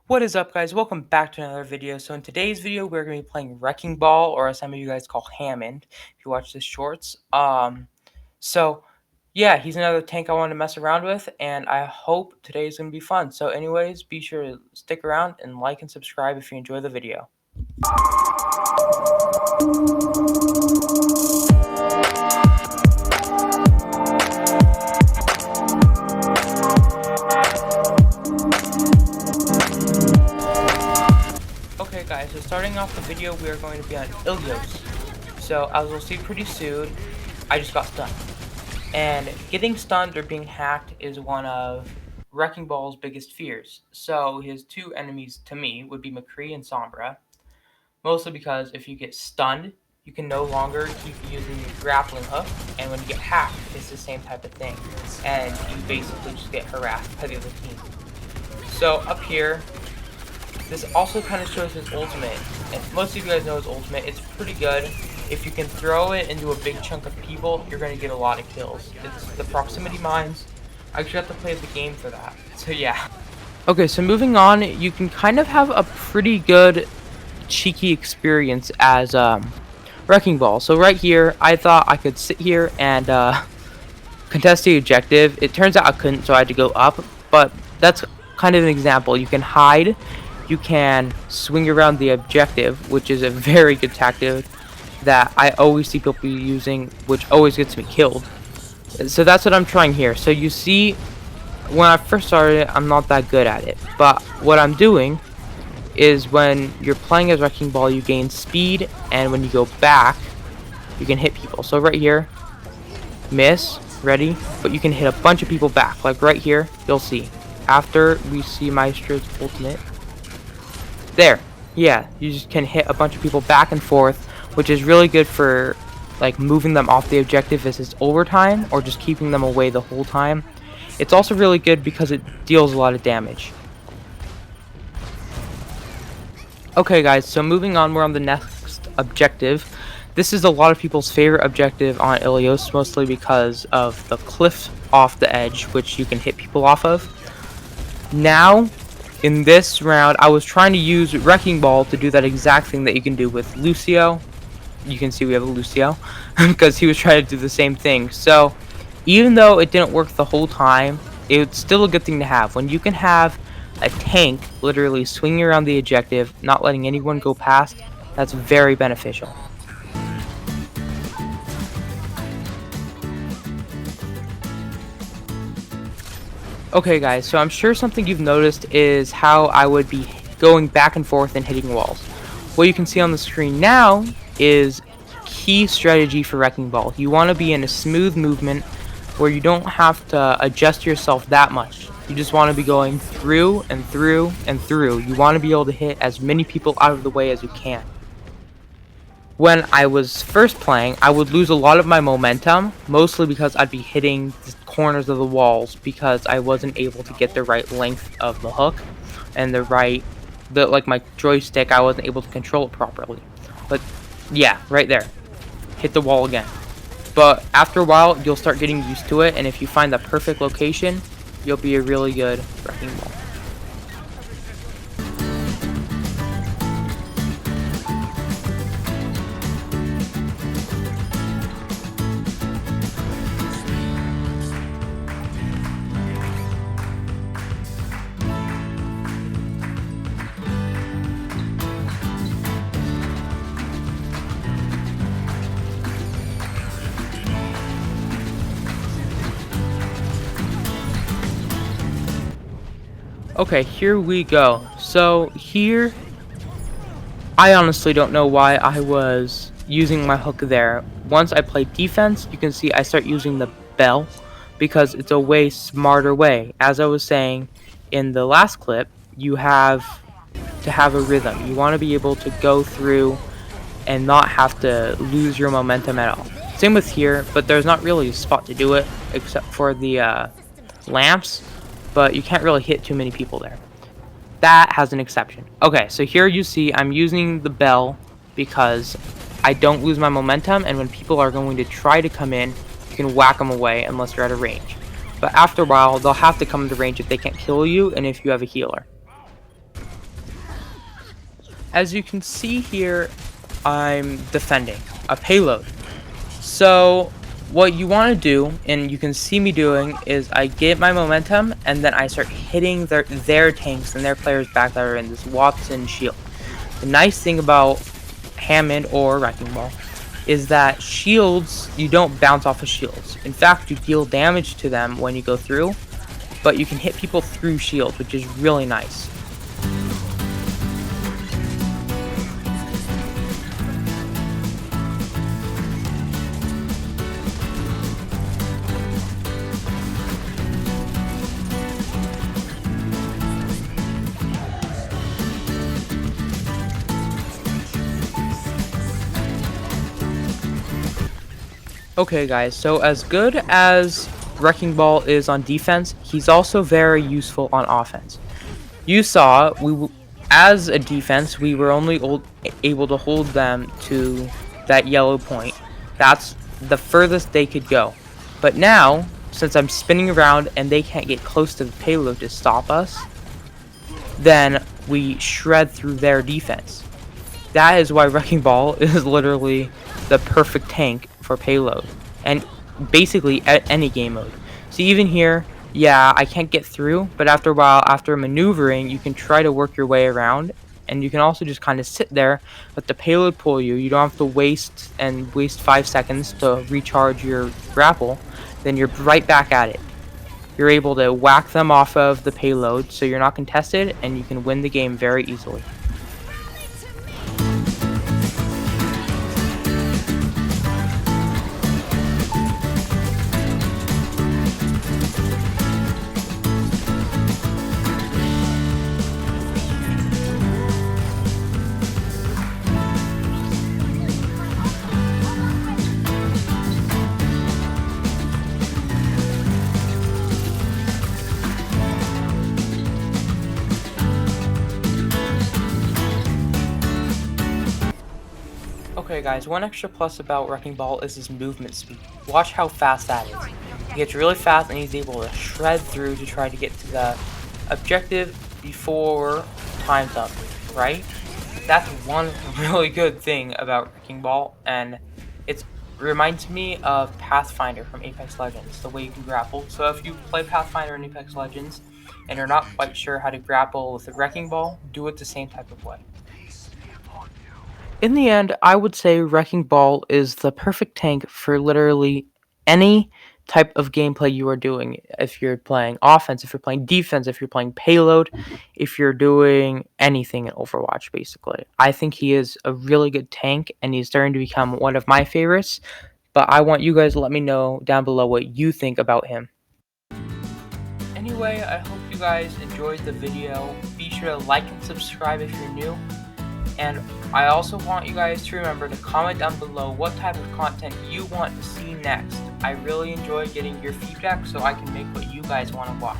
What is up, guys? Welcome back to another video. So in today's video we're going to be playing Wrecking Ball, or as some of you guys call Hammond if you watch the shorts. So yeah, he's another tank I want to mess around with, and I hope today is going to be fun. So anyways, be sure to stick around and like and subscribe if you enjoy the video. Okay guys, so starting off the video, we are going to be on Ilios. So as we'll see pretty soon, I just got stunned. And getting stunned or being hacked is one of Wrecking Ball's biggest fears. So his two enemies to me would be McCree and Sombra. Mostly because if you get stunned, you can no longer keep using your grappling hook, and when you get hacked, it's the same type of thing. And you basically just get harassed by the other team. So up here, this also kind of shows his ultimate, and most of you guys know his ultimate. It's pretty good. If you can throw it into a big chunk of people, you're going to get a lot of kills. It's the proximity mines. I actually have to play the game for that. So yeah. Okay, so moving on, you can kind of have a pretty good cheeky experience as Wrecking Ball. So right here, I thought I could sit here and contest the objective. It turns out I couldn't, so I had to go up. But that's kind of an example. You can hide. You can swing around the objective, which is a very good tactic that I always see people using, which always gets me killed. So that's what I'm trying here. So you see, when I first started, I'm not that good at it. But what I'm doing is when you're playing as Wrecking Ball, you gain speed, and when you go back, you can hit people. So right here, miss, ready, but you can hit a bunch of people back. Like right here, you'll see. After we see Maestro's ultimate, there, yeah, you just can hit a bunch of people back and forth, which is really good for like moving them off the objective as it's overtime, or just keeping them away the whole time. It's also really good because it deals a lot of damage. Okay guys, so moving on, we're on the next objective. This is a lot of people's favorite objective on Ilios, mostly because of the cliff off the edge, which you can hit people off of. Now, in this round, I was trying to use Wrecking Ball to do that exact thing that you can do with Lucio. You can see we have a Lucio, because he was trying to do the same thing. So, even though it didn't work the whole time, it's still a good thing to have. When you can have a tank literally swinging around the objective, not letting anyone go past, that's very beneficial. Okay guys, so I'm sure something you've noticed is how I would be going back and forth and hitting walls. What you can see on the screen now is key strategy for Wrecking Ball. You want to be in a smooth movement where you don't have to adjust yourself that much. You just want to be going through and through and through. You want to be able to hit as many people out of the way as you can. When I was first playing, I would lose a lot of my momentum, mostly because I'd be hitting the corners of the walls because I wasn't able to get the right length of the hook and like my joystick, I wasn't able to control it properly. But yeah, right there. Hit the wall again. But after a while, you'll start getting used to it, and if you find the perfect location, you'll be a really good Wrecking Ball. Okay, here we go. So here, I honestly don't know why I was using my hook there. Once I play defense, you can see I start using the bell because it's a way smarter way. As I was saying in the last clip, you have to have a rhythm. You want to be able to go through and not have to lose your momentum at all. Same with here, but there's not really a spot to do it except for the lamps. But you can't really hit too many people there. That has an exception. Okay, so here you see I'm using the bell because I don't lose my momentum, and when people are going to try to come in, you can whack them away unless you're at a range. But after a while, they'll have to come into range if they can't kill you and if you have a healer. as you can see here, I'm defending a payload. So what you want to do, and you can see me doing, is I get my momentum and then I start hitting their tanks and their players back that are in this Watson shield. The nice thing about Hammond or Wrecking Ball is that shields, you don't bounce off of shields. In fact, you deal damage to them when you go through, but you can hit people through shields, which is really nice. Okay guys, so as good as Wrecking Ball is on defense, he's also very useful on offense. You saw, as a defense, we were only able to hold them to that yellow point. That's the furthest they could go. But now, since I'm spinning around and they can't get close to the payload to stop us, then we shred through their defense. That is why Wrecking Ball is literally the perfect tank for payload, and basically at any game mode. So even here, yeah, I can't get through, but after a while, after maneuvering, you can try to work your way around, and you can also just kind of sit there, let the payload pull you. You don't have to waste 5 seconds to recharge your grapple. Then you're right back at it. You're able to whack them off of the payload, so you're not contested, and you can win the game very easily. Okay guys, one extra plus about Wrecking Ball is his movement speed. Watch how fast that is. He gets really fast and he's able to shred through to try to get to the objective before time's up, right? That's one really good thing about Wrecking Ball, and it reminds me of Pathfinder from Apex Legends, the way you can grapple. So if you play Pathfinder in Apex Legends and you're not quite sure how to grapple with the Wrecking Ball, do it the same type of way. In the end, I would say Wrecking Ball is the perfect tank for literally any type of gameplay you are doing. If you're playing offense, if you're playing defense, if you're playing payload, if you're doing anything in Overwatch, basically. I think he is a really good tank, and he's starting to become one of my favorites, but I want you guys to let me know down below what you think about him. Anyway, I hope you guys enjoyed the video. Be sure to like and subscribe if you're new. And I also want you guys to remember to comment down below what type of content you want to see next. I really enjoy getting your feedback so I can make what you guys want to watch.